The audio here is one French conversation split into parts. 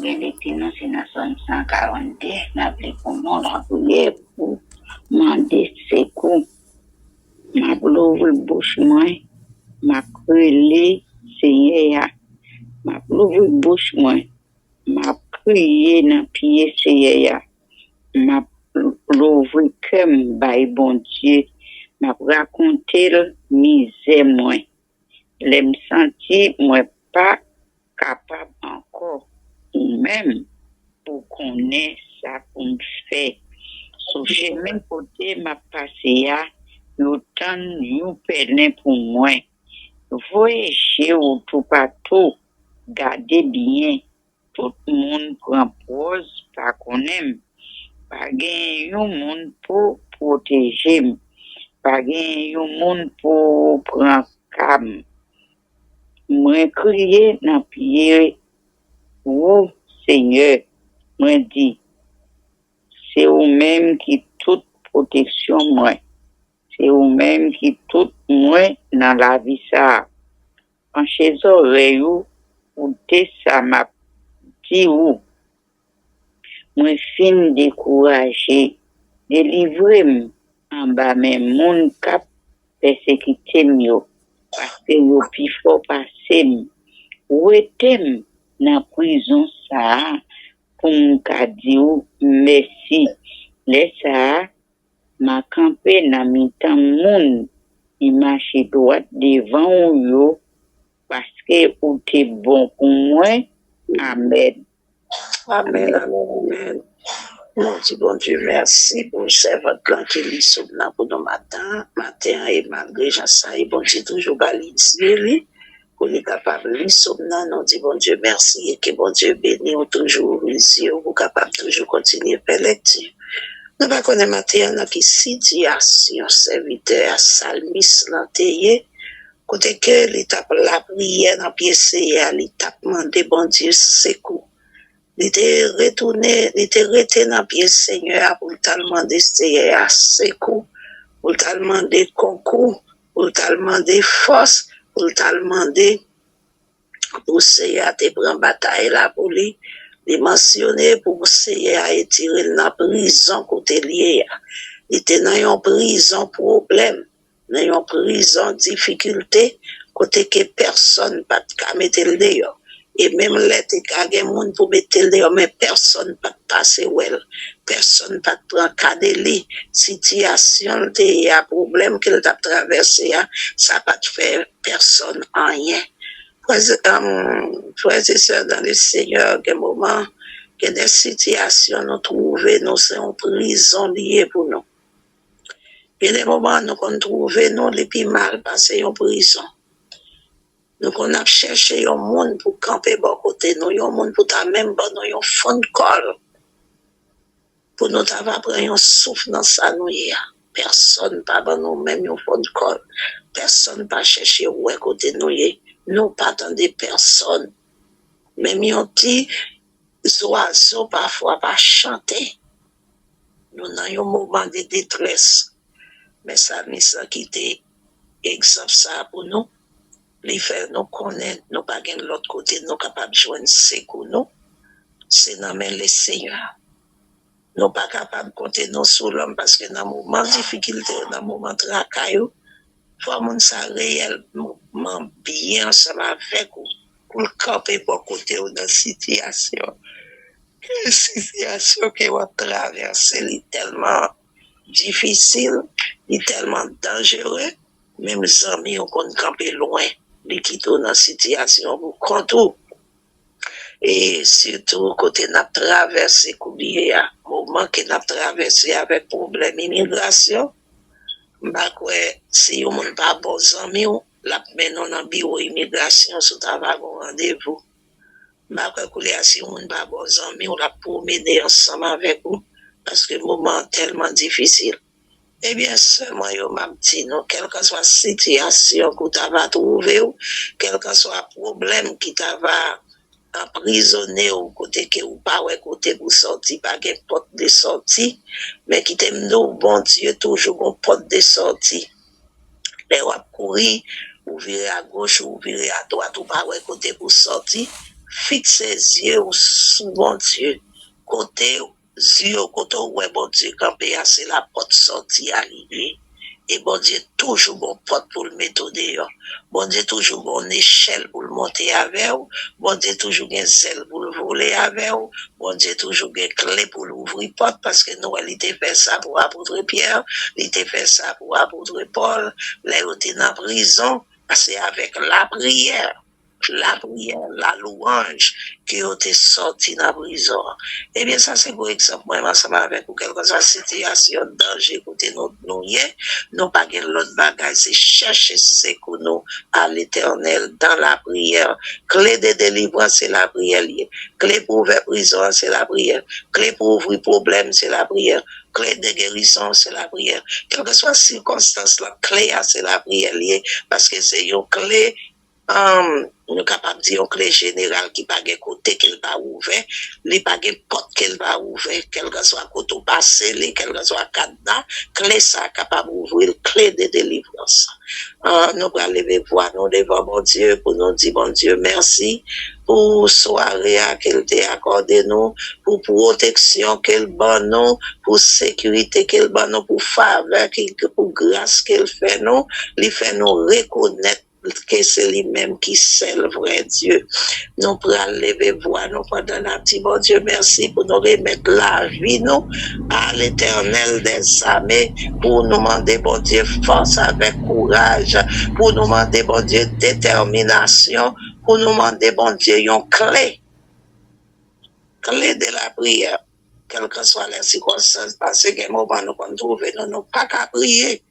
nous avons c'est dans 142, nous avons pour la prière pour demander secours. Ma l'ouvre le bouche moi, ma crié Seigneur, ma l'ouvre le bouche moi, ma crié dans pied Seigneur, ma l'ouvre cœur by bon Dieu, m'a raconter misère moi. Les me sentir moi pas capable encore ou même pour connaître ça pour me faire. Sur chemin côté ma passé à autant nous peine pour moi. Voyez ou tout partout, gardez bien. Tout le monde prend pause, pas qu'on aime. Pas gain un monde pour protéger, pas gain un monde pour prendre calme. Moi crier dans pied, oh Seigneur, moi dit, c'est vous-même qui toute protection moi. C'est vous-même qui tout moi dans la vie ça. En chez oreilles ou ça m'a dit ou moi fin découragé, délivrer en bas même mon cap persécuter mieux parce que yo pi fort passer ou était dans prison ça pour m'ka dire merci laisse ça m'a campé dans mi-temps moun il marche droit devant yo parce que ou t'es bon pour moi. Amen. Amen, amen. Mon Dieu, merci pour le servant qui lit sur nous pour nos matin et malgré ça, et bon Dieu, toujours balisé, pour les capables de lire sur nous, nous dit bon Dieu, merci et que bon Dieu bénisse toujours, ici, vous capable toujours continuer à faire lecture. Nous ne connaissons pas matin qui situation serviteur à salmis l'antérieur, côté que l'étape la prière dans pièce et l'étape demander bon Dieu secours. Il était retourné, il était resté dans pied Seigneur pour tellement de Seigneur secours, pour tellement de concours, pour tellement de force, pour tellement de pour Seigneur te prendre bataille là pour lui, les mentionner pour Seigneur et tirer dans la prison côté lié. Il était dans une prison problème, dans une prison difficulté, côté que personne pas de mettre le dehors. Et même là, tu as des gens pour mettre le dehors, mais personne pas passer well. Personne pas prendre cas de lui. Situation, il y a problème qu'il a traversé, ça pas faire personne rien. Frères et sœurs dans le Seigneur, quel moment, que des situations nous trouvons, nous sommes en prison liée pour nous. Et des moments, nous qu'on trouve, nous, les plus mal passés en prison. Donc, on a cherché un monde pour camper bon côté, nous, un monde pour ta même bon, nous, un fond de col. Pour nous avoir pris un souffle dans sa nouille. Personne pas bon nous même un fond de col. Personne pas cherché où est côté nouille. Nous pas attendre personne. Même un petit oiseau parfois pas chanter. Nous avons un moment de détresse. Mais ça, mais ça qui était exemple ça pour nous. Les faire nous connaître, nous pas de l'autre côté, nous capables de joindre secours nous. C'est dans les Seigneur. Nous pas capables de compter nous sur l'homme parce que dans le moment de difficulté, dans le moment de travail, il faut que nous soyons réellement bien ensemble avec vous pour le camper pour côté dans la situation. La situation que vous traversez est tellement difficile, est tellement dangereux. Même les amis, on peut camper loin. Les qui dans la situation pour contour. Et surtout, côté n'a traversé, oublié, moment que n'a traversé avec problème immigration, bah, si on n'a pas bon amis, la menon dans bureau immigration, sur travail rendez-vous. Bah, si on n'a pas bon amis, on l'a promener ensemble avec vous, parce que le moment tellement difficile. Eh bien, seulement, yo m'a dit, non, quelle que soit la situation que tu vas trouver, quel que soit le problème qui va emprisonner au côté que ou pas, ou côté pour sortir, pas de porte de sortie, mais qui t'aime nous, bon Dieu, toujours une porte de sortie. Les wap courir, ou virer à gauche, ou virer à droite, ou pas, ou côté pour sortir, fixe ses yeux sous bon Dieu. Côté yeux, côté ouais, bon Dieu, quand c'est la porte sortie arrivée. Et bon Dieu, toujours bon porte pour le mettre dehors. Bon Dieu, toujours bon échelle pour le monter avec vous. Bon Dieu, toujours une selle pour le voler avec vous. Bon Dieu, toujours une clé pour l'ouvrir porte parce que nous, il était fait ça pour apôtre Pierre, il était fait ça pour apôtre Paul, là, il était dans la prison, c'est avec la prière, la louange qui ont été sortis dans la prison. Eh bien, ça, c'est pour exemple, moi, ensemble avec vous, quelque chose, situation de danger, écoutez, nous pas l'autre bagage, c'est chercher ce que nous à l'éternel dans la prière. Clé de délivrance, c'est la prière. Clé pour ouvrir prison, c'est la prière. Clé pour ouvrir problème, c'est la prière. Clé de guérison, c'est la prière. Quelle que soit la circonstance, la clé, c'est la prière liée, parce que c'est une clé, nous capable de dire une clé générale qui pas de côté qu'elle va ouvrir, les pas de porte qu'elle va ouvrir, quel que soit côté passé, quel que soit cadenas, clé ça capable d'ouvrir, clé de délivrance. Nous allons lever voix nous devant mon Dieu pour nous dire bon Dieu merci pour soirée qu'elle t'a accordé nous, pour protection qu'elle donne nous, pour sécurité qu'elle donne nous, pour faveur, pour grâce qu'elle fait nous, lui fait nous reconnaître que c'est lui-même qui c'est le vrai Dieu. Nous prenons lever voix, nous prenons un petit bon Dieu, merci pour nous remettre la vie, nous, à l'éternel des armées, pour nous demander, bon Dieu, force avec courage, pour nous demander, bon Dieu, détermination, pour nous demander, bon Dieu, une clé de la prière, quelles que soient les circonstances, parce que moment nous qu'on trouve, nous n'avons pas qu'à prier.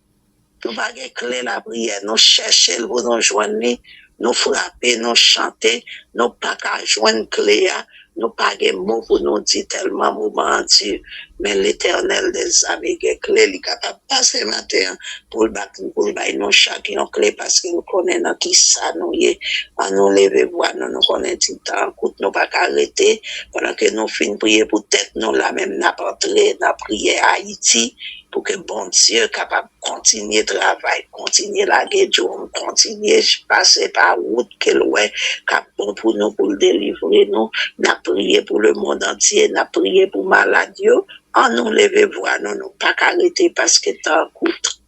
Nous pas de clé la prière, nous chercher pour nous joindre, nous frapper, nous chanter, nous pas qu'à joindre clé, nous pas de mots pour nous dire tellement moment Dieu, mais l'éternel des amis, clé, il est capable de passer matin pour le battre, pour le bailler, nous chacun clé parce que nous connaissons qui ça nous est, à nous lever voir, nous connaissons tout le temps, écoute, nous pas qu'arrêter, pendant que nous finissons prier pour tête, nous la même n'a pas entré, n'a prié à Haïti, pour que bon Dieu capable de continuer le travail, continuer la guerre, continuer de passer par route qu'elle est capable pour nous, pour le délivrer nous, n'a prié pour le monde entier, n'a prié pour maladie, en nous lever voir, nous pas arrêter parce que t'en coûte.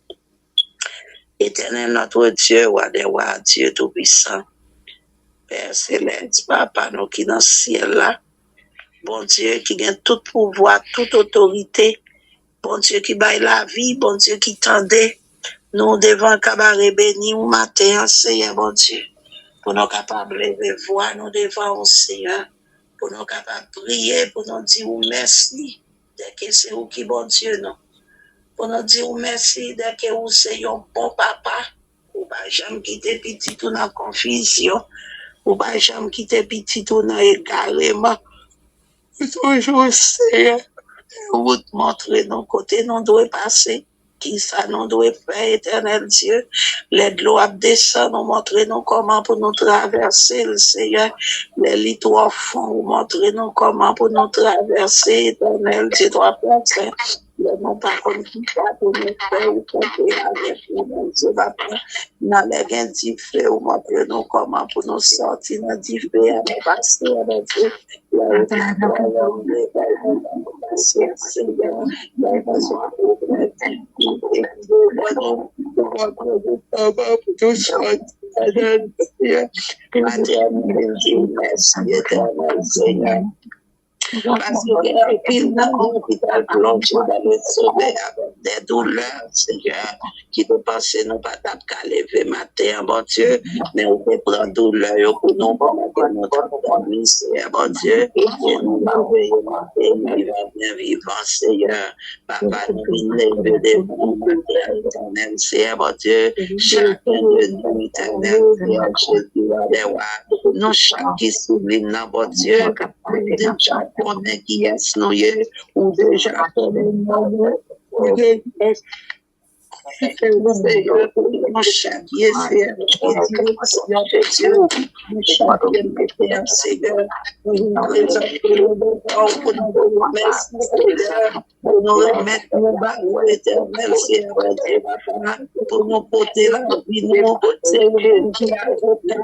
Éternel notre Dieu, roi Dieu tout-puissant, Père céleste, Papa, nous qui dans le ciel là, bon Dieu qui a tout pouvoir, toute autorité, bon Dieu qui baille la vie, bon Dieu qui tendait, nous devant cabaret béni ou matin, Seigneur, bon Dieu, pour nous capables de lever voix, nous devant Seigneur, pour nous capables de prier, pour nous dire merci, dès que c'est vous qui, bon Dieu, non, pour nous dire merci, dès que vous c'est un bon papa, ou pas jamais quitter petit tout dans confusion, ou pas jamais quitter petit tout dans égarement, toujours Seigneur, vous montrer nos côtés, nous devons passer, qui ça nous doit faire, éternel Dieu, les l'eau descend, nous montrer nous comment pour nous traverser, le Seigneur, les lits au fond, vous montrer nous comment pour nous traverser, éternel Dieu, doit faire, non pas comme qui ça pour nous faire, ou compter avec nous, Dieu, papa, dans les gains du feu, vous montrer nous comment pour nous sortir dans du feu, à nous passer, avec Dieu, parce que pile dans l'hôpital plongé dans le sommeil avec des douleurs, Seigneur, qui peut penser nous pas qu'à lever matin, bon Dieu, mais on peut prendre douleur pour nous, pour notre famille, Seigneur, bon Dieu, et nous veillons matin, vivant, Seigneur, Papa, nous lever des vous, éternel, Seigneur, bon Dieu, chacun de nous, éternel, Seigneur, nous chaque qui souligne, bon Dieu, déjà connaît qui est nous, ou déjà connaît nous, Seigneur, mon chaque Seigneur, qui dit, Seigneur, Dieu, mon chaque Seigneur, Seigneur, pour nous présenter le bon pour nous remettre, Seigneur, pour nous remettre nos barreaux éternels, Seigneur, Dieu, pour nous porter la vie, nous, Seigneur, qui a le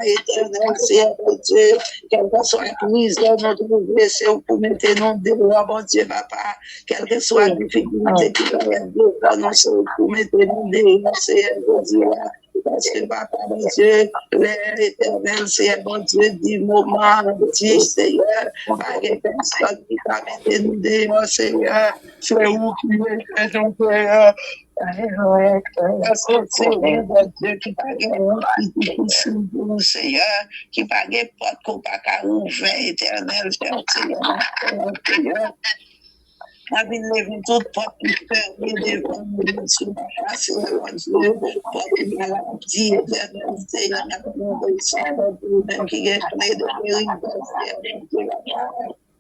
éternel, Seigneur, Dieu, quelle que soit la crise, notre vie, Seigneur, pour mettre nos dehors, bon Dieu, papa, quelle que soit la difficulté qui va être dehors, non, Seigneur, pour mettre nos dehors, Seigneur, Dieu, parce que papa, mon Dieu, l'éternel, Seigneur, mon Dieu, du moment, dit, Seigneur, pas de personne qui va mettre nous dehors, Seigneur, c'est où qui est ton Père. Seigneur, mon Dieu, qui Seigneur, qui pague porte qu'on pas qu'à ouvrir, éternel, Seigneur. On vient lever toute porte qui ferme devant nous, Monsieur, Seigneur, mon Dieu, porte maladie, éternel, Seigneur, même qui est plein de guérison, Seigneur,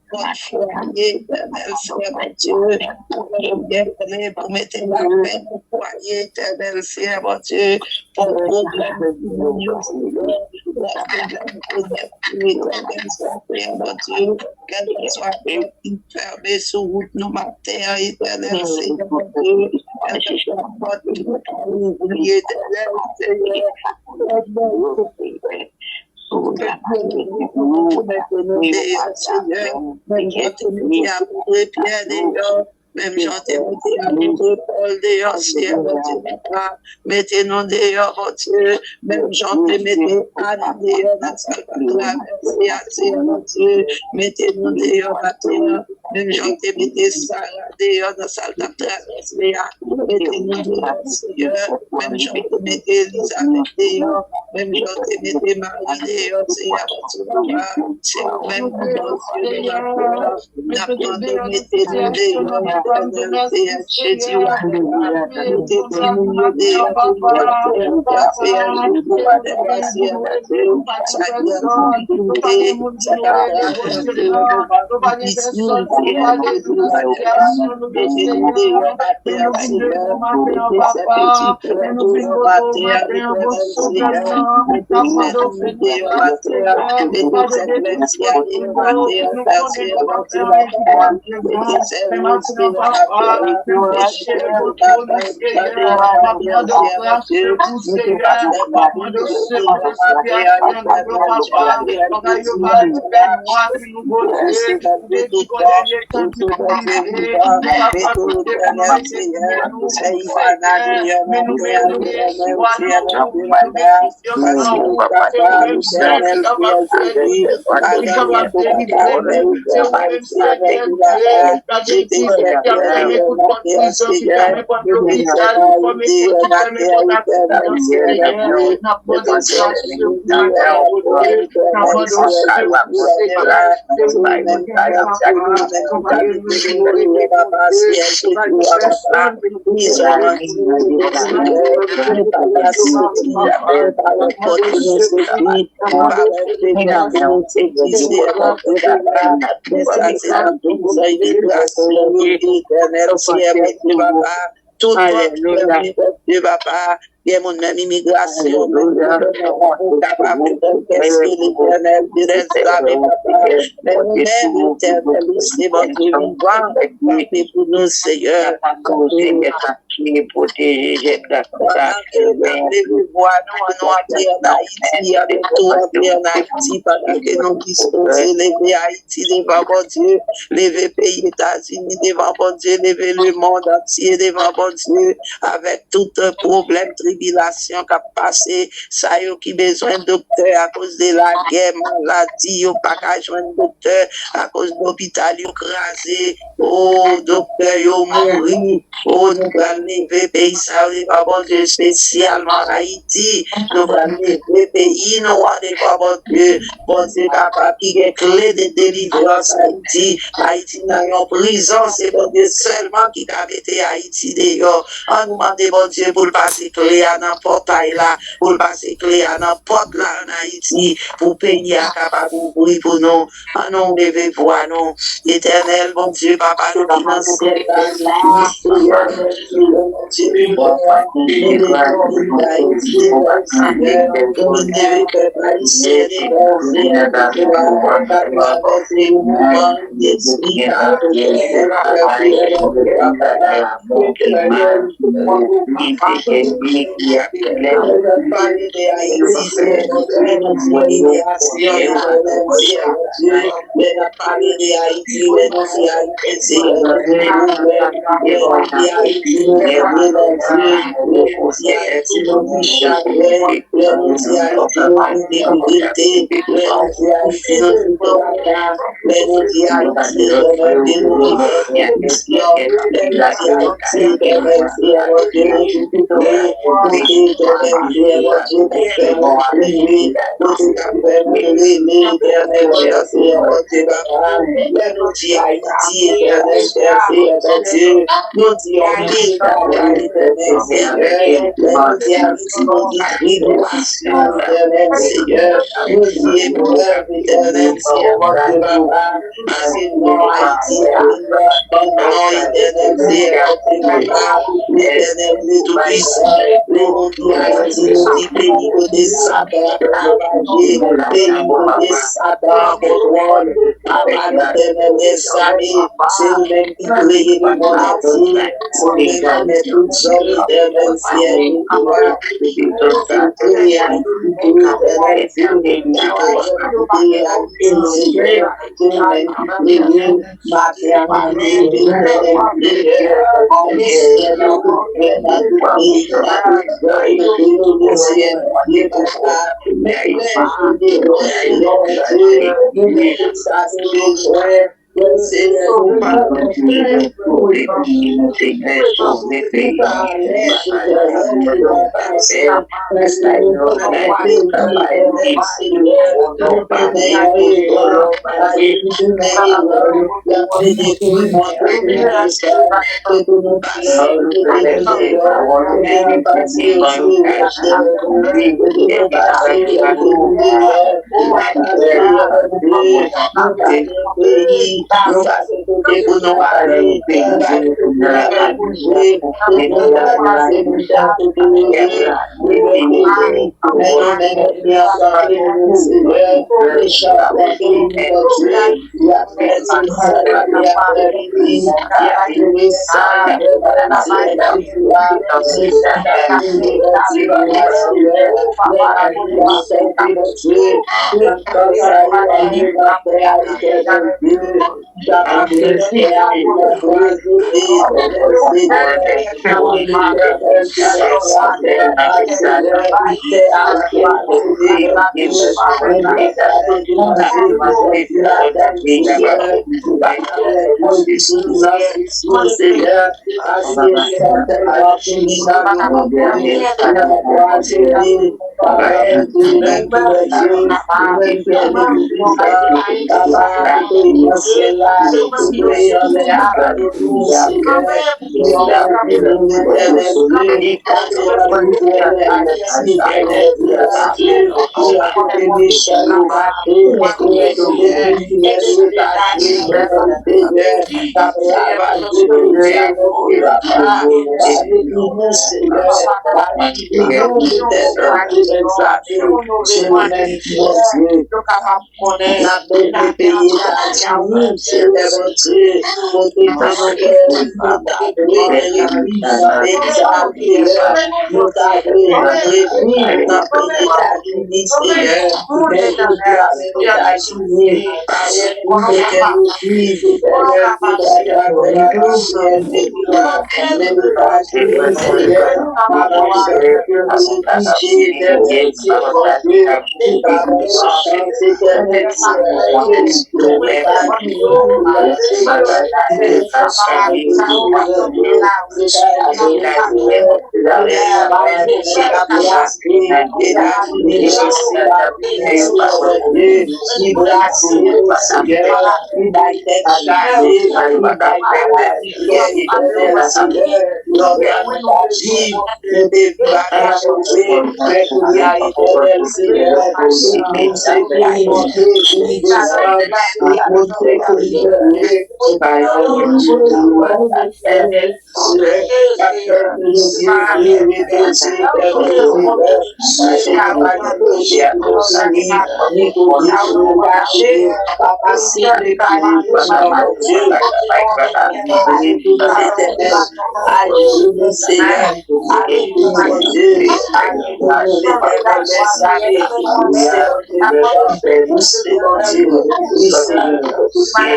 votre foyer, éternel, Seigneur, mon Dieu, pour mettre la paix au foyer, éternel, Seigneur, mon Dieu, pour problème, mon Dieu, qu'elle soit fermée sur route, nous matin, éternel, Seigneur, mon Dieu, qu'elle soit porte, oubliée, éternel, Seigneur, même j'entends à Paul dehors, Seigneur, mettez-nous dehors, mon Dieu, même j'entends mettez Anne dehors, dans sa traversée, mon Dieu, mettez-nous dehors, même j'entends mettez Sarah dehors, dans sa traversée, mettez-nous dehors, Seigneur, même j'entends mettez Elisabeth dehors, même j'entends mettez Marie dehors, Seigneur, même mettez-nous dehors, tout Dieu papa, il y a mon même immigration, capable de qu'est-ce que l'éternel dirait, mais nous-mêmes, l'éternel, c'est mon Dieu vivant, pour nous, Seigneur, protéger, nous voir nous entrer en Haïti, avec tout entrer en Haïti, pendant que nous disposons, lever Haïti devant mon Dieu, lever pays États-Unis devant mon Dieu, lever le monde entier devant mon Dieu, avec tout problème, tribulation qui a passé, ça y a qui besoin de docteur à cause de la guerre, maladie, au pas qu'à joindre docteur à cause de l'hôpital écrasé, oh docteur, yo mourir, oh nous allons lever pays, ça y a bon Dieu, spécialement Haïti, nous allons lever pays, nous allons bon Dieu, papa qui est clé de délivrance Haïti, Haïti n'a pas prison, c'est bon Dieu seulement qui a été Haïti d'ailleurs. On demande bon Dieu pour le passer clé à n'importe là, pour le passer clé à n'importe là en Haïti, pour payer à capable d'ouvrir pour nous. On nous devait voir nous. Éternel, bon Dieu, papa, nous financiers, mon Dieu, nous détruisons Haïti, Seigneur, nous peuple haïtien, traverser le moment d'esprit, parler de Haïti, c'est notre libération, mais la parler de Haïti, mais nous y Haïti, c'est Haïti, nous y Haïti, nous chagrin, nous y Haïti, nous débilité, nous y Haïti, nous nous y Haïti, prière va toucher la brasserie, États-Unis, lancer la prière, Seigneur mon Dieu, qui brasser le Seigneur, qui baille tête chargée, qui baille maladie, Éternel, Seigneur, l'organe pas vivre, le début va cacher, mais pour y aller, Éternel, Seigneur, et montrer pour y monter, pour y descendre, et montrer pour y donner, par Éternel, Seigneur, facteur de nos yeux, rédemption, Éternel, Seigneur, ni condition cachée, Papa, si les Dieu, Éternel, agis, Seigneur, agis, mon Dieu, agis, l'Éternel, laisse aller, poussez, mon Dieu, poussez,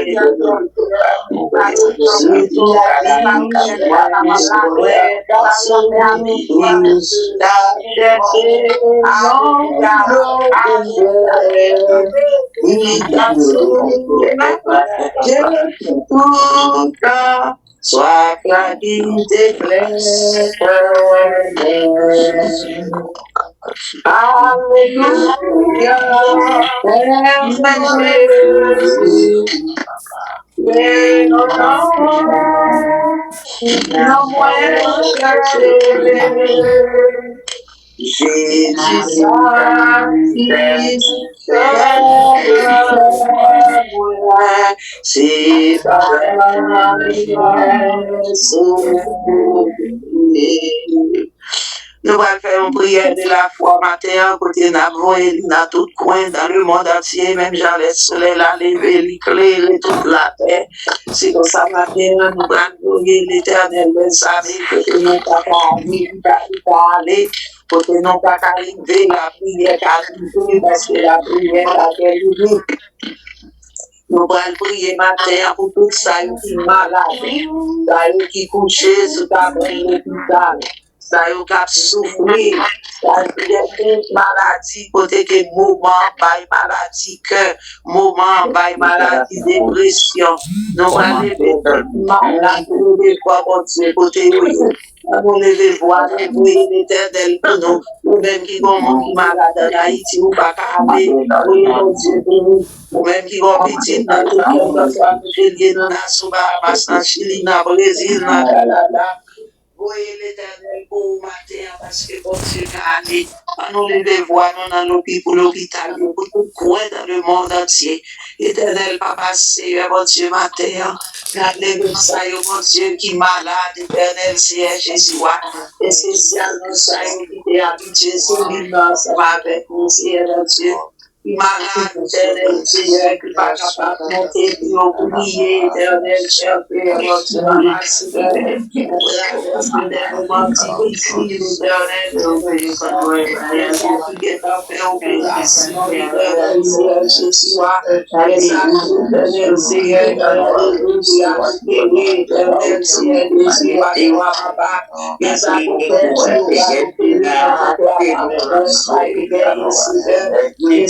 soit la guide claire. Alléluia, Père Jésus, et non, moins chercher. Jésus sacrifice, c'est pas nous allons faire une prière de la foi matin, côté Nabron et dans tout coin, dans le monde entier, même Jean le soleil, la lever, l'éclairer toute la terre. C'est comme ça matin, nous allons glorifier l'Éternel, le salut, côté nous pas aller, côté nous pas arriver, la prière arriver, parce que la prière arrive. Nous allons prier matin pour tout ça qui est malade, ça qui est couché sous ta bonne l'hôpital. Ça y a souffrir, ça y a des maladies, côté que moment, by maladie cœur, moment, by maladie dépression. Nous allons lever tout malade, nous lever quoi, mon Dieu, côté oui. Nous lever voir, nous voyons l'Éternel pour nous, ou même qui vont qui malade en Haïti, ou pas aller, oui, mon Dieu, pour nous. Ou même qui vont petit dans tout le monde, dans la Bahamas, dans Chili, dans Brésil, dans Canada. Voyez l'Éternel pour matin, parce que bon Dieu a allé, nous lever voir, nous dans l'hôpital, pour tout coin dans le monde entier. Éternel, Papa, Seigneur, bon Dieu, matin, gardez-nous ça, bon Dieu, qui est malade, Éternel, Seigneur Jésus, et spécialement ça, qui est habitué, solidement, ça va avec nous, Seigneur Dieu. Malade, Éternel, Seigneur, qui va capable de monter, pour oublier, Éternel, cher Père, notre maman, Seigneur, parce que des moments difficiles, Éternel, qui est en fait opération, Éternel, Seigneur, Jésus, les actes, Éternel, Seigneur, Alléluia, Éternel, Seigneur, Jésus, Papa, les actes, Papa, garantie, mais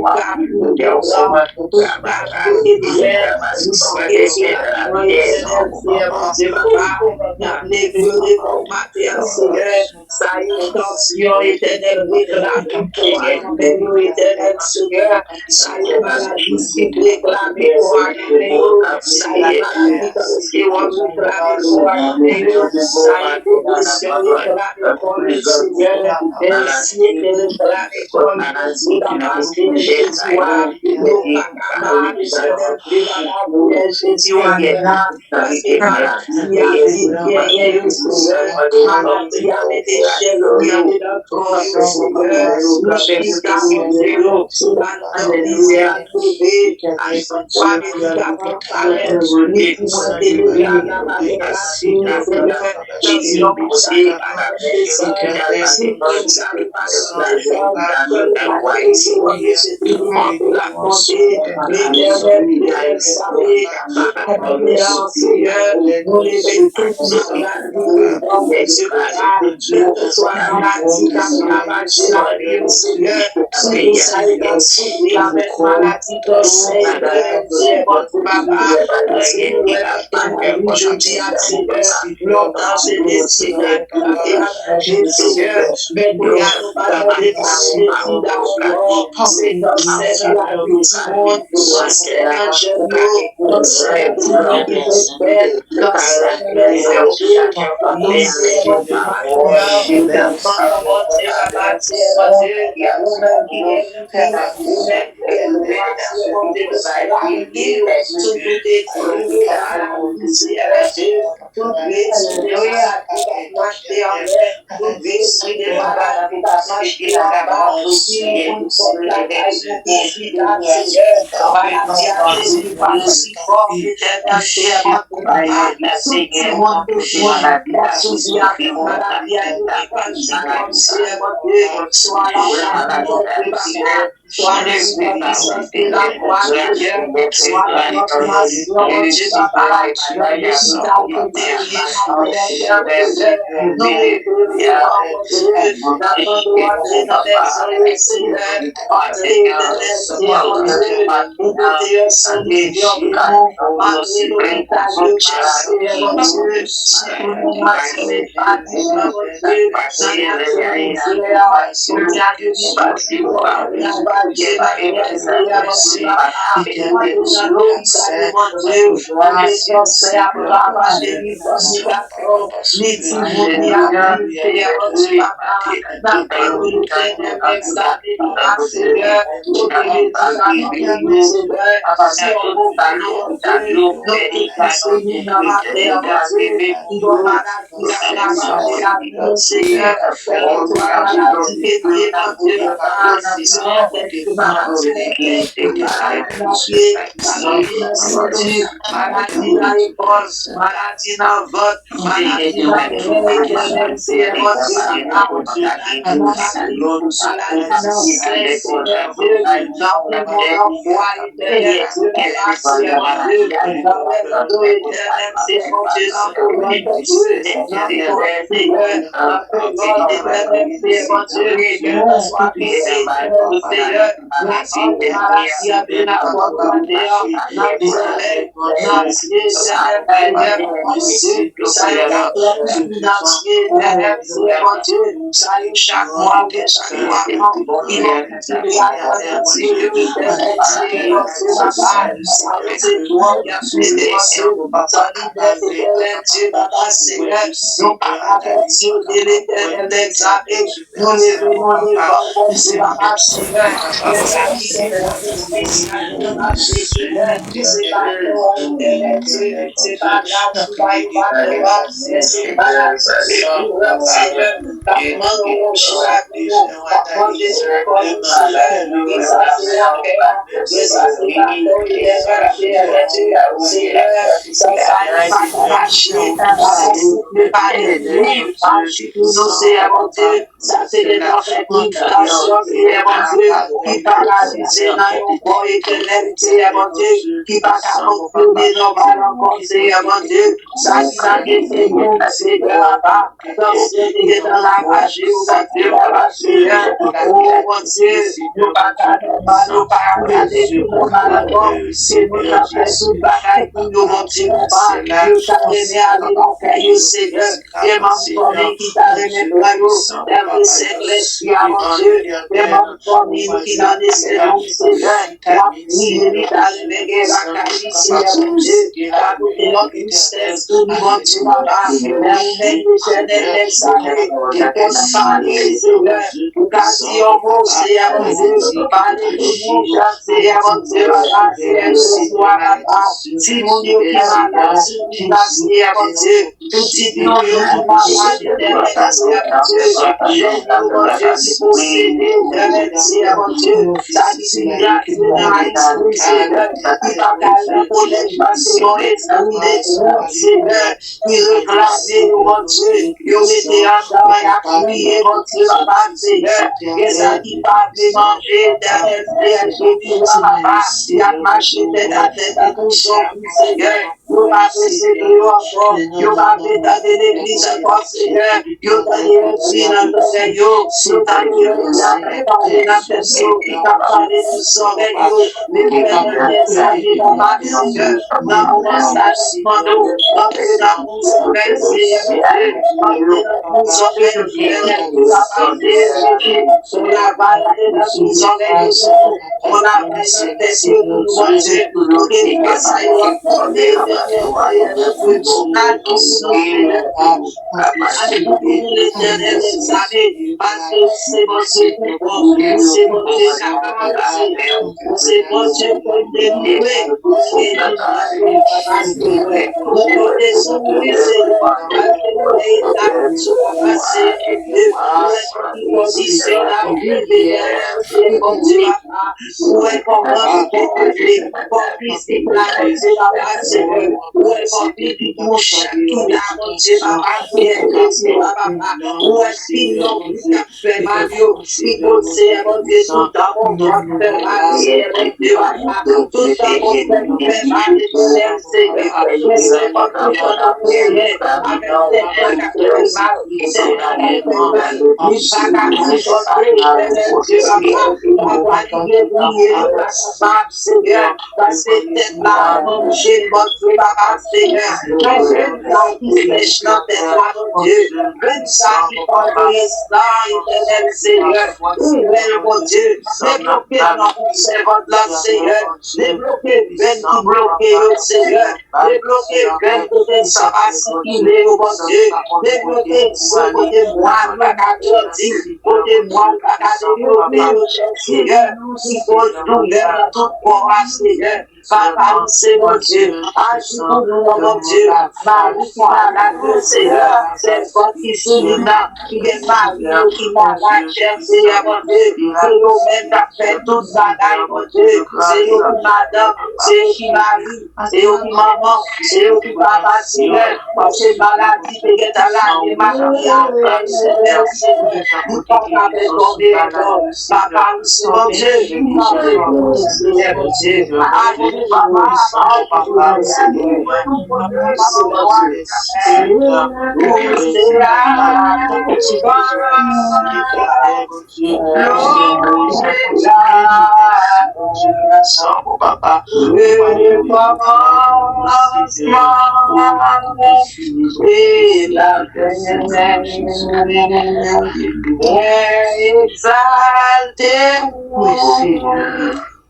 proclamer ton gloire, nous proclamer Éternel, nous crier cela devant Éternel, Seigneur, mon Dieu, papa, nous lever au matin, Seigneur, salutations, Éternel, réclamer pour arriver, nous, Éternel, Seigneur, salut, maladie, si réclamer pour arriver, salut, maladie, si on réclamer pour arriver, salut, provision, réclamer pour le Seigneur, ainsi, réclamer pour nous, papa, Jésus, nous, papa, Éternel, Jésus, parce que maladie a dit derrière le Seigneur, maladie a mis des chaînes, il y a des docteurs, Seigneur, nous jusqu'à mon Dieu, sous la noblesse à trouver, à chaque fois médicament paraît, nous pouvons délivrer la maladie, Seigneur, tension pour ça, si ça ne passe pas, la guérison, tout le monde peut la monter, l'éternel, savez, Seigneur, nous levons toute maladie, dans mes yeux, que ce soit maladie, qui a ravagé la vie, Seigneur, si nous savons souffrir avec maladie, que c'est votre papa, parce que nous avons aujourd'hui, Seigneur, longtemps, j'ai des Seigneur, Seigneur, mais nous n'allons pas demander d'accord, c'est dans cette la vie, monde, c'est un jeune dans cette dimanche qui respecte, dans cette messager, dans cette soit les de la voix de Dieu, soit la proclamation de Dieu, papa, le sida au côté, nous pas regarder tout le mal que nous avons fait tout bagaille pour nous, mon Dieu, papa. Nous t'a remis à aller dans le caillou, Seigneur. Et ma famille qui t'a remis le caillou, d'après cette qui a mon Dieu. Et ma famille qui n'a l'espérance, Seigneur. La vie qui t'a remis la caillou, Seigneur, mon Dieu. T'as goûté notre tristesse, tout le monde, tu vas là. Merveille éternelle, l'examen. Et qu'on a parlé, Seigneur. Pour qu'à au mot, Seigneur, mon Dieu. Parlez de nous, Seigneur, mon Dieu. Seigneur, soit papa. Si mon Dieu qui m'a malade, si mon Seigneur, mon Dieu. Tout dit nous, qui m'a malade, Seigneur, mon Dieu. J'aime nous, mon Dieu, qui possède, Seigneur, mon Dieu. Ça dit, grâce dans l'esprit, Seigneur. Qui va calmer pour les passer mon esprit des soins, Seigneur. Qui réclame, mon Dieu. Qui mettez en temps et à prier, mon Dieu, papa, Seigneur. Et ça dit pas de manger, dernier Seigneur, Jésus, papa. Il a marché tête à tête à tout son Seigneur. Vous m'avez séduit encore. Vous m'avez donné l'église encore, Seigneur. Vous m'avez aussi dans le Seigneur. Vous m'avez préparé dans le Seigneur. Vous m'avez parlé de son Seigneur. Mais vous m'avez salué dans ma Seigneur. Dans mon installation, dans mon sommeil, Seigneur. Dans mon sommeil, Seigneur. Vous avez on a balayé dans mon sommeil, on a présenté sur nous, mon Dieu. Nous les passons, on est l'éternel examé, parce que c'est mon Dieu c'est mon Dieu c'est mon Dieu pour délivrer, et parce que nous connaissons lui, c'est parce que nous avons passé de conditions à vivre, c'est mon Dieu, où est comment c'est pour Christ, la Dieu la base, où est pour Christ, mon château, mon Dieu, papa, qui est Dieu, papa, où est qu'il nous fait mal, qui possède, mon Dieu, tout à mon fait mal, c'est Dieu, papa, tout à mon fait mal, c'est pas tout à prier, avec cette mal, c'est pas mal, il va casser son Dieu, papa, on va prier, Seigneur, parce que c'est là, mon Dieu, mon Dieu, papa, Seigneur, qui sèche dans tes doigts, mon Dieu, une ça qui prend l'instant, éternel, Seigneur, ouvert, mon Dieu, débloquez dans servante là, Seigneur, débloquez, ben qui bloquez, Seigneur, débloquez, ben côté ça va s'équiler, mon Dieu, débloquez, côté moi, pas qu'à grandir, côté moi, pas qu'à développer, Seigneur, qui cause douleur dans tout corps, Seigneur. Papa, c'est mon Dieu. Agis pour nous, mon Dieu. Marie qui m'a la Seigneur. C'est toi qui souligne, qui est Marie, qui m'a la chair, Seigneur, mon Dieu. C'est nous-mêmes qui a fait toute bagaille, mon Dieu. C'est nous qui madame, c'est qui Marie, c'est nous qui maman, c'est nous qui papa, Seigneur. Parce que maladie, peut-être à la Marie, Seigneur, Seigneur. Nous pas avec tomber encore. Papa, c'est mon Dieu. Nous avons Seigneur, mon Dieu. Papa,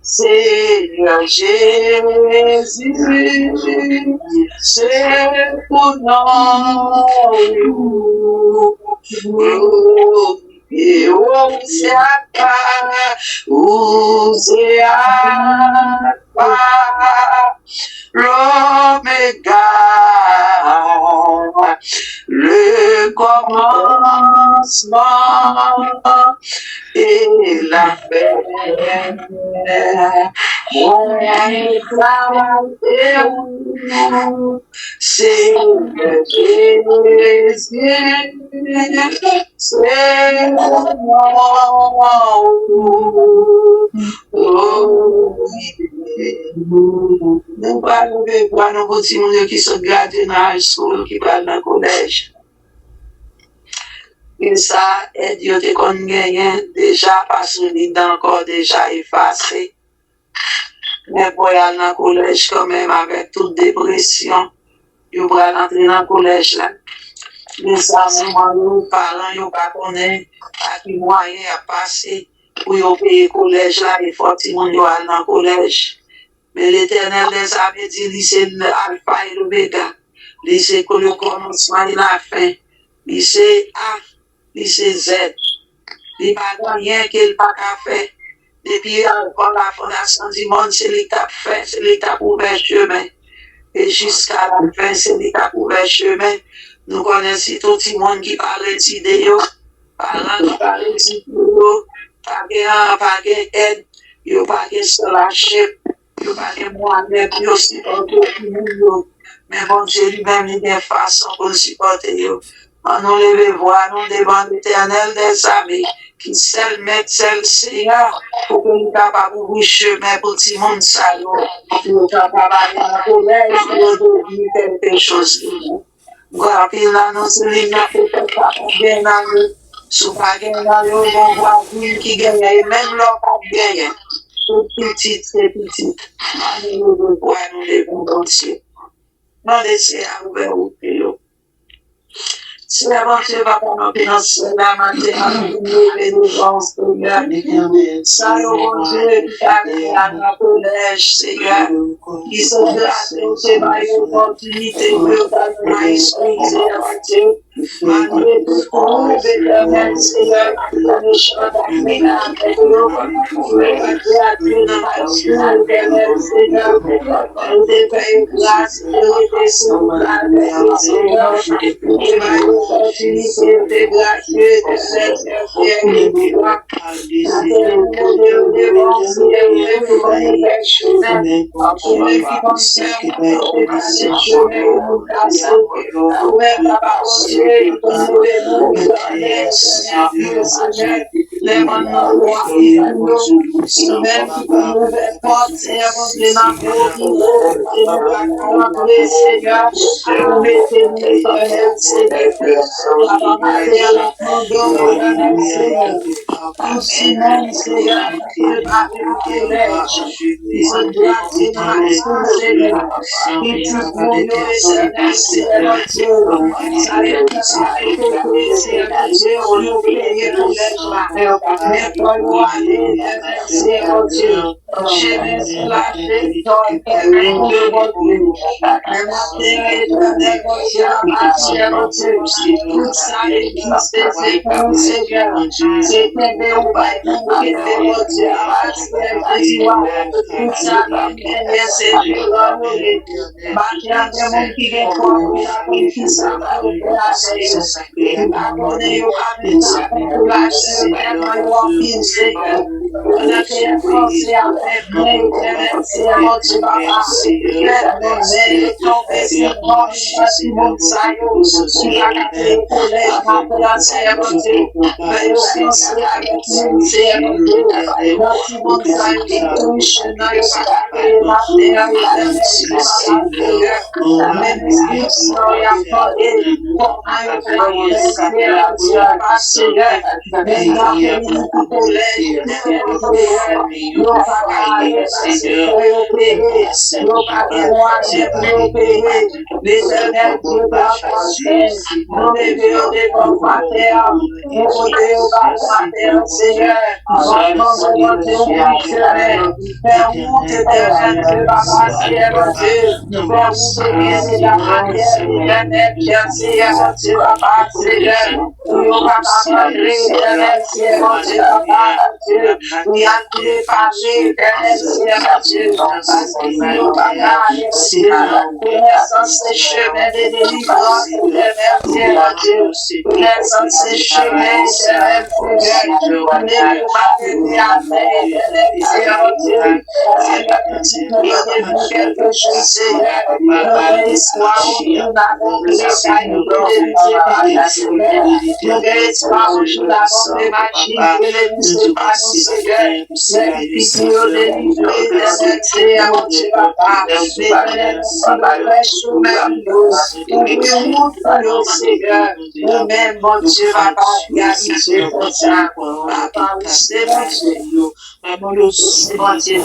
Seigneur Jésus, c'est ton nom. Et où c'est l'Oméga, le commencement et la fin. Mon exalté, Seigneur Jésus, c'est mon nous parlons de quoi nous continuons qui sont gardés dans la school, qui parlent dans le collège. Et ça, et Dieu te kon genyen, déjà parce que li encore déjà effacé. Mais pour aller dans le collège quand même avec toute dépression, yo pral entrer dans le collège là. Mais ça, maman, parents, yo pas connaît à qui moyen a passé pour yo payer collège là, et faut que moun yo aller dans le collège. Mais l'Éternel les avait dit, lycée Alpha et l'Oméga, lycée que le commencement et la fin, lycée A, lycée Z. Il n'y a pas rien qu'il n'a pas fait. Depuis avant la fondation du monde, c'est lui qui a fait, c'est lui qui a ouvert chemin. Et jusqu'à la fin, c'est lui qui a ouvert chemin. Nous connaissons tout le monde qui parle d'idées, parlant qui parle d'idées, pas d'aide, il n'y a pas de scholarship, il n'y a pas de moyens pour supporter tout le monde. Mais bon Dieu lui-même, il y a une façon pour supporter. On nous lève voix, nous devant l'Éternel des armées, qui seul met, seul Seigneur, pour que nous capable ouvrir chemin pour tout le monde, ça, nous capable aller dans le collège, pour devenir quelque chose. Voilà, puis là, nous sommes les gens qui sont bien dans le, sous pas bien dans le, on voit qui gagne, et même l'autre pas gagne. Tout petit, c'est petit. Nous devons continuer. Nous laissons à ouvrir au pays. Si l'aventure va pas nous financer, la matière, nous devons Seigneur. Ça, mon Dieu, qui a créé à notre collège, Seigneur, qui se place, c'est ma opportunité pour nous exprimer, Dieu. Malgré tout, pour nous, éternel, Seigneur, le chant d'Aména, avec nous, pour Dieu dans la vie, éternel, Seigneur, nous devons grâce, nous descendons la paix, Seigneur, et ma opportunité de grâce, éternel, Seigneur, Seigneur. Merci pour le délivrer, éternel Seigneur, mon Dieu, papa. L'éternel, si le prêche ou même nous, ouvrez-nous pour le Seigneur. Nous-mêmes, mon Dieu, papa, qui a habité pour ça. Papa, c'est mon Dieu. C'est mon Dieu,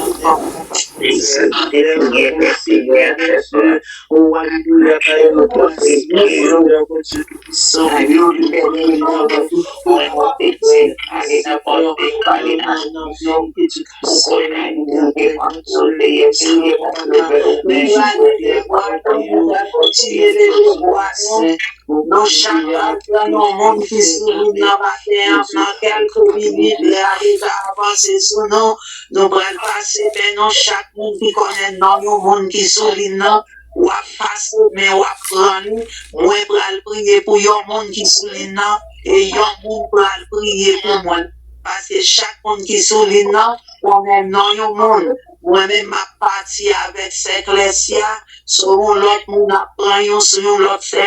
Nos chakras, nos mondes qui sont dans ma terre, dans quelques minutes, aller avancer sur nous, nous prenons passer, mais non, chaque monde qui connaît dans nos mondes qui sont là, ou à passer, mais ou à prendre, moi, pour prier pour yon monde qui sont là, et yon monde pour prier pour moi. Parce que chaque monde qui sont là, on est dans yon monde. Moi-même, ma partie avec ces classes-là, selon l'autre monde apprend, selon l'autre fait,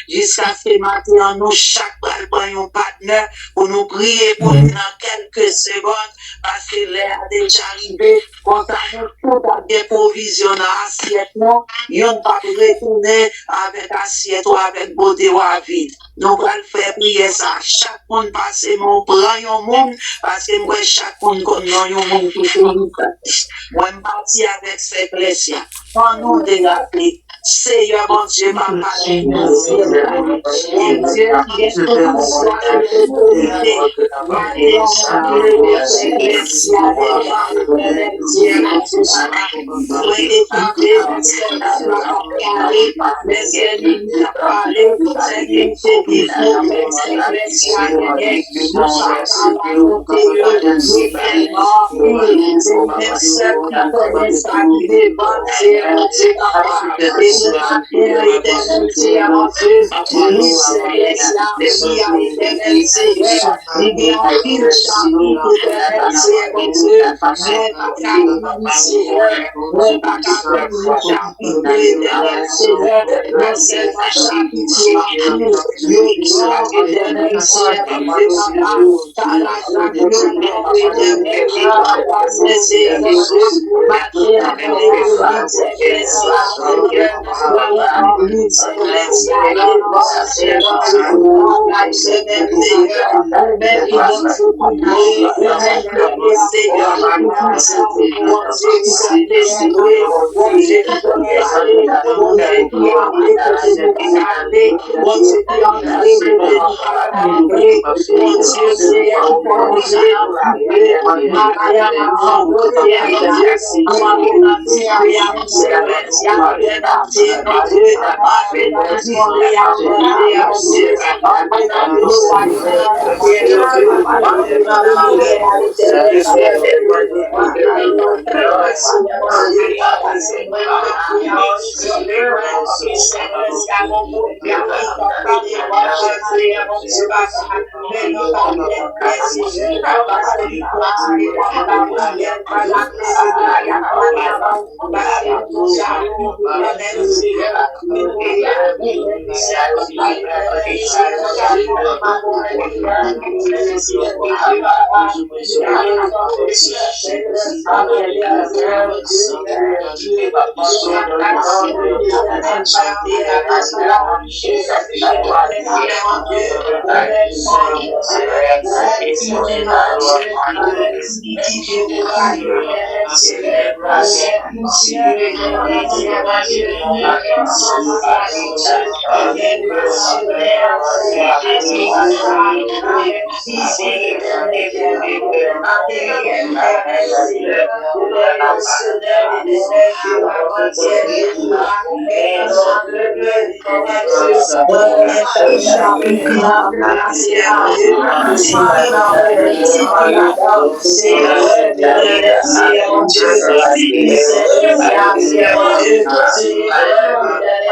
jusqu'à ce que maintenant, nous, chaque fois, prend un partenaire pour nous prier pour nous dans quelques secondes, parce que l'air a déjà arrivé, quand on a tout à des provisions dans l'assiette, non, on pas retourner avec assiette ou avec beauté ou à vide. Nous allons faire prier ça. Chaque monde passe, mon prend un monde, parce que moi, chaque monde connaît un monde qui est moi, je parti avec ces blessures. Quand nous dégager, Seigneur, mon Dieu, ma parole, et Dieu qui est tout ça,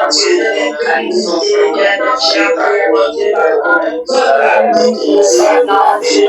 mon Dieu, guérison, Seigneur, j'ai prié, mon Dieu, papa, guérison, Seigneur, mon Dieu,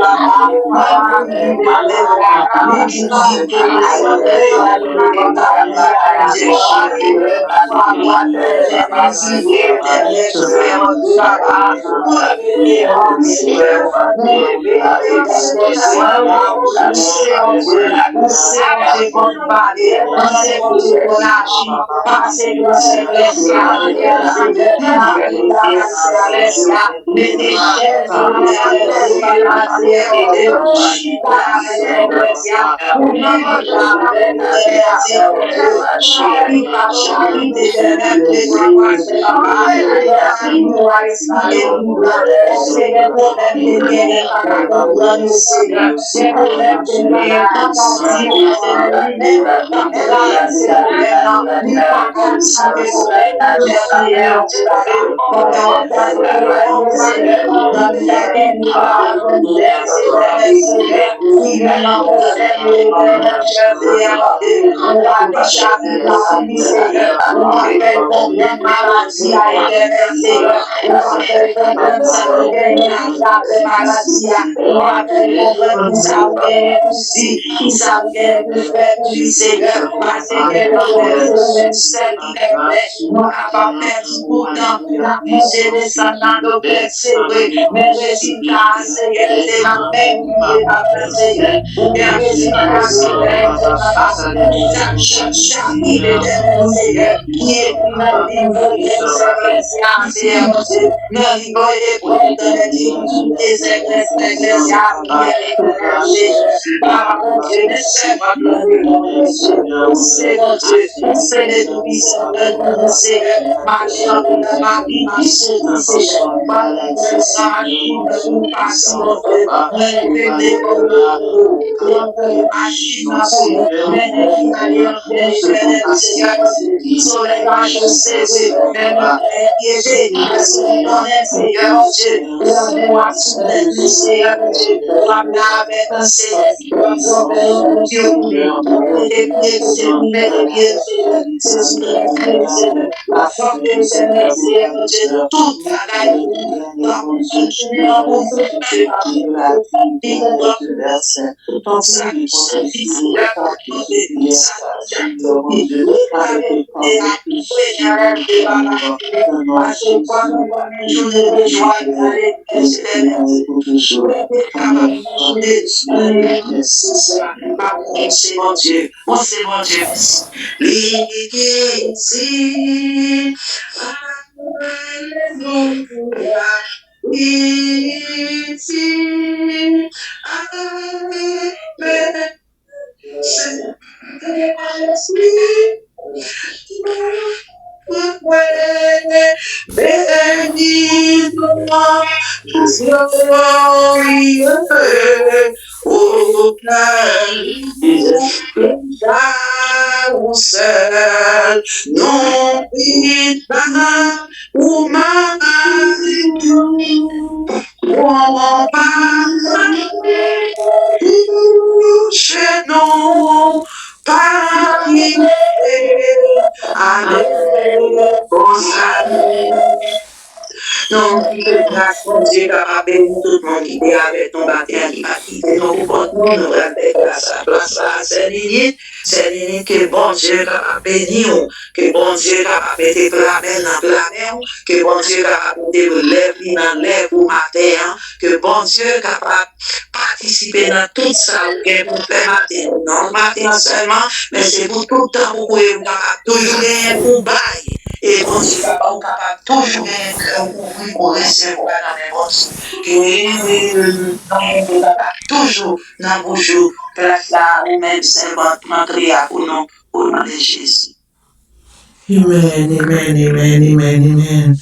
Amen, amen, amen, amen, amen.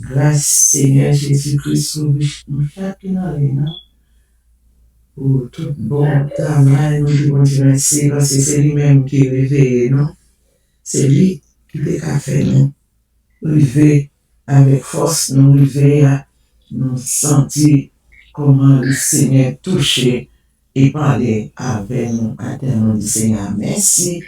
Grâce Seigneur Jésus-Christ, nous chacun pour tout bon travail, nous devons dire merci parce que c'est lui-même qui réveille, non? C'est lui qui a fait nous lever avec force, nous lever à nous sentir comment le Seigneur toucher et parler avec nous. À nous dit Seigneur, merci.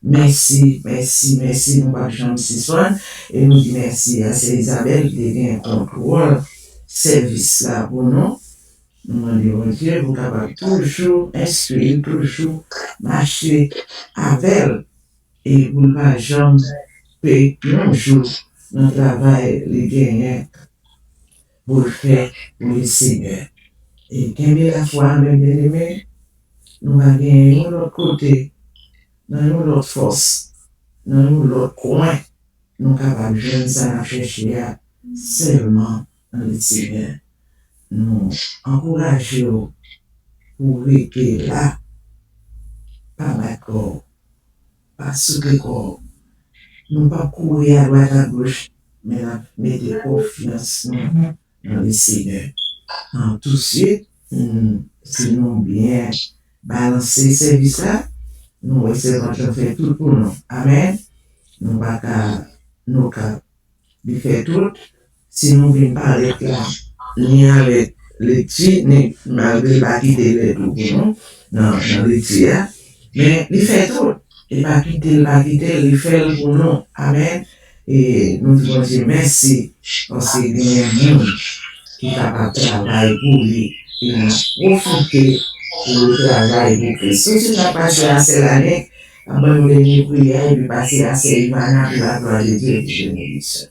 merci, merci, merci, nous pas jamais ce soir. Et nous disons merci à c'est Isabelle qui a un contrôle service là pour nous. Nous demandons Dieu, vous capable toujours instruire, toujours marcher avec elle. Et vous ne pas jamais payer un jour notre travail, les gagnants, pour le faire pour le Seigneur. Et quand la foi, mes bien-aimés, nous avons gagné de l'autre côté, dans l'autre force, dans l'autre coin, nous sommes capables de jouer ça à chercher seulement dans le Seigneur. Nous encourageons pour rester là, pas d'accord, pas sous le corps. Nous pas courir à droite à gauche, mais mettre confiance dans le Seigneur. En tout de suite, si nous bien balancer ce service là, nous recevons fait tout pour nous. Amen. Nous pas nous faire tout. Si nous venons parler là, ni avec les petits, ni malgré pas quitter les tout pour nous, dans les petits, mais il fait tout. Et pas quitter, il fait pour nous. Amen. Et nous disons Dieu merci parce qu'il y a un monde qui est capable de travailler pour lui. Et nous profiter pour le travail pour Christ. Si tu n'as pas fait assez l'année, abandonner les prières et puis passer assez humain pour la gloire de Dieu et de bénédiction.